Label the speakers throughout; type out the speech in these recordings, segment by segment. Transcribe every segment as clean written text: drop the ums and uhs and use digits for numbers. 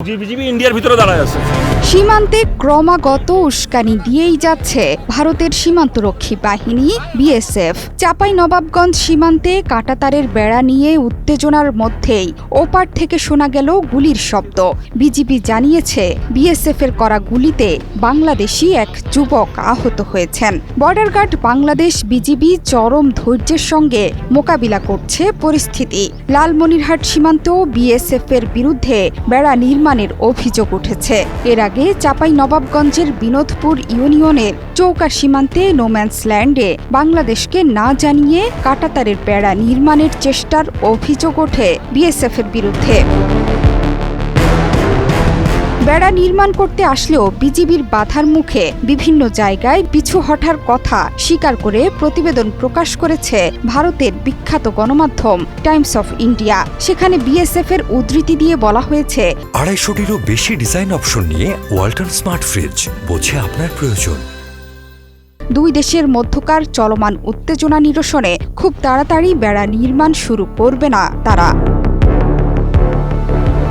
Speaker 1: BGB ইন্ডিয়ার ভিতরে দাঁড়ায় আছে।
Speaker 2: সীমান্তে ক্রমাগত উস্কানি দিয়েই যাচ্ছে ভারতের সীমান্তরক্ষী বাহিনী বিএসএফ। চাঁপাইনবাবগঞ্জ সীমান্তে কাঁটাতারের বেড়া নিয়ে উত্তেজনার মধ্যেই ওপার থেকে শোনা গেল গুলির শব্দ। বিজিবি জানিয়েছে বিএসএফ এর করা গুলিতে বাংলাদেশি এক যুবক আহত হয়েছেন। বর্ডার গার্ড বাংলাদেশ বিজিবি চরম ধৈর্যের সঙ্গে মোকাবিলা করছে পরিস্থিতি। লালমনিরহাট সীমান্তেও বিএসএফ এর বিরুদ্ধে বেড়া নির্মাণের অভিযোগ উঠেছে। এর আগে চাঁপাইনবাবগঞ্জের বিনোদপুর ইউনিয়নের চৌকা সীমান্তে নোম্যান্স ল্যান্ডে বাংলাদেশকে না জানিয়ে কাঁটাতারের বেড়া নির্মাণের চেষ্টার অভিযোগ ওঠে বিএসএফ এর বিরুদ্ধে। বেড়া নির্মাণ করতে আসলেও বিজিবির বাধার মুখে বিভিন্ন জায়গায় পিছু হঠার কথা স্বীকার করে প্রতিবেদন প্রকাশ করেছে ভারতের বিখ্যাত গণমাধ্যম টাইমস অফ ইন্ডিয়া। সেখানে বিএসএফ এর উদ্ধৃতি দিয়ে বলা হয়েছে,
Speaker 3: 250-টিরও বেশি ডিজাইন অপশন নিয়ে ওয়ালটন স্মার্ট ফ্রিজ, বোঝে আপনার প্রয়োজন।
Speaker 2: দুই দেশের মধ্যকার চলমান উত্তেজনা নিরসনে খুব তাড়াতাড়ি বেড়া নির্মাণ শুরু করবে না তারা।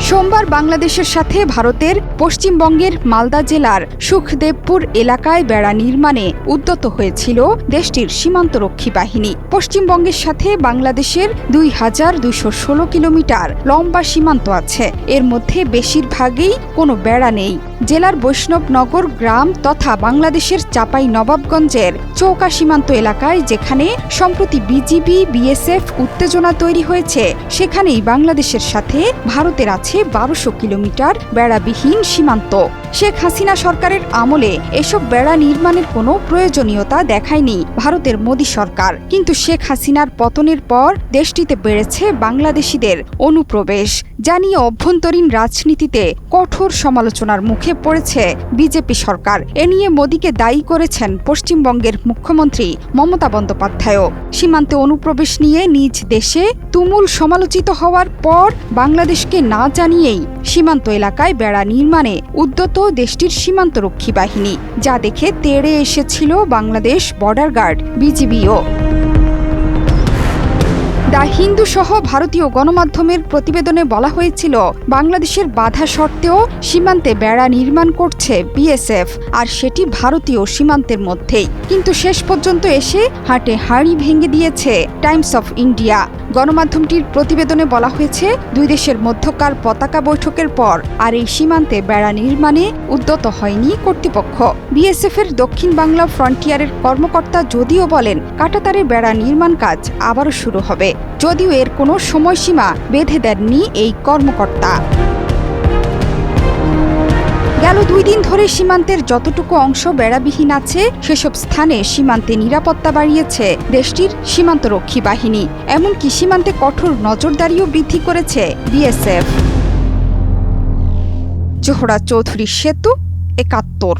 Speaker 2: সোমবার বাংলাদেশের সাথে ভারতের পশ্চিমবঙ্গের মালদা জেলার সুখদেবপুর এলাকায় বেড়া নির্মাণে উদ্যত হয়েছিল দেশটির সীমান্তরক্ষী বাহিনী। পশ্চিমবঙ্গের সাথে বাংলাদেশের 2216 কিলোমিটার লম্বা সীমান্ত আছে। এর মধ্যে বেশিরভাগই কোনো বেড়া নেই। জেলার বৈষ্ণবনগর গ্রাম তথা বাংলাদেশের চাঁপাইনবাবগঞ্জের চৌকা সীমান্ত এলাকায় যেখানে সম্প্রতি বিজিবি বিএসএফ উত্তেজনা তৈরি হয়েছে, সেখানেই বাংলাদেশের সাথে ভারতের আছে 1200 কিলোমিটার বেড়াবিহীন সীমান্ত। শেখ হাসিনা সরকারের আমলে এসব বেড়া নির্মাণের কোনো প্রয়োজনীয়তা দেখায়নি ভারতের মোদী সরকার। কিন্তু শেখ হাসিনার পতনের পর দেশটিতে বেড়েছে বাংলাদেশিদের অনুপ্রবেশ, যা নিয়ে অভ্যন্তরীণ রাজনীতিতে কঠোর সমালোচনার মুখে পড়েছে বিজেপি সরকার। এ নিয়ে মোদীকে দায়ী করেছেন পশ্চিমবঙ্গের মুখ্যমন্ত্রী মমতা বন্দ্যোপাধ্যায়ও। সীমান্তে অনুপ্রবেশ নিয়ে নিজ দেশে তুমুল সমালোচিত হওয়ার পর বাংলাদেশকে না জানিয়েই সীমান্ত এলাকায় বেড়া নির্মাণে উদ্যত দেশটির সীমান্তরক্ষী বাহিনী, যা দেখে তেড়ে এসেছিল বাংলাদেশ বর্ডার গার্ড বিজিবিও। দ্য হিন্দু সহ ভারতীয় গণমাধ্যমের প্রতিবেদনে বলা হয়েছিল, বাংলাদেশের বাধা সত্ত্বেও সীমান্তে বেড়া নির্মাণ করছে বিএসএফ, আর সেটি ভারতীয় সীমান্তের মধ্যেই। কিন্তু শেষ পর্যন্ত এসে হাটে হাঁড়ি ভেঙে দিয়েছে টাইমস অফ ইন্ডিয়া। গণমাধ্যমটির প্রতিবেদনে বলা হয়েছে, দুই দেশের মধ্যকার পতাকা বৈঠকের পর আর এই সীমান্তে বেড়া নির্মাণে উদ্যত হয়নি কর্তৃপক্ষ। বিএসএফ এর দক্ষিণ বাংলা ফ্রন্টিয়ারের কর্মকর্তা যদিও বলেন, কাঁটাতারের বেড়া নির্মাণ কাজ আবারও শুরু হবে, যদিও এর কোনো সময়সীমা বেঁধে দেননি এই কর্মকর্তা। গেল 2 দিন ধরে সীমান্তের যতটুকু অংশ বেড়াবিহীন আছে সেসব স্থানে সীমান্তে নিরাপত্তা বাড়িয়েছে দেশটির সীমান্তরক্ষী বাহিনী। এমনকি সীমান্তে কঠোর নজরদারিও বৃদ্ধি করেছে বিএসএফ। জোহরা চৌধুরী সেতু, 71।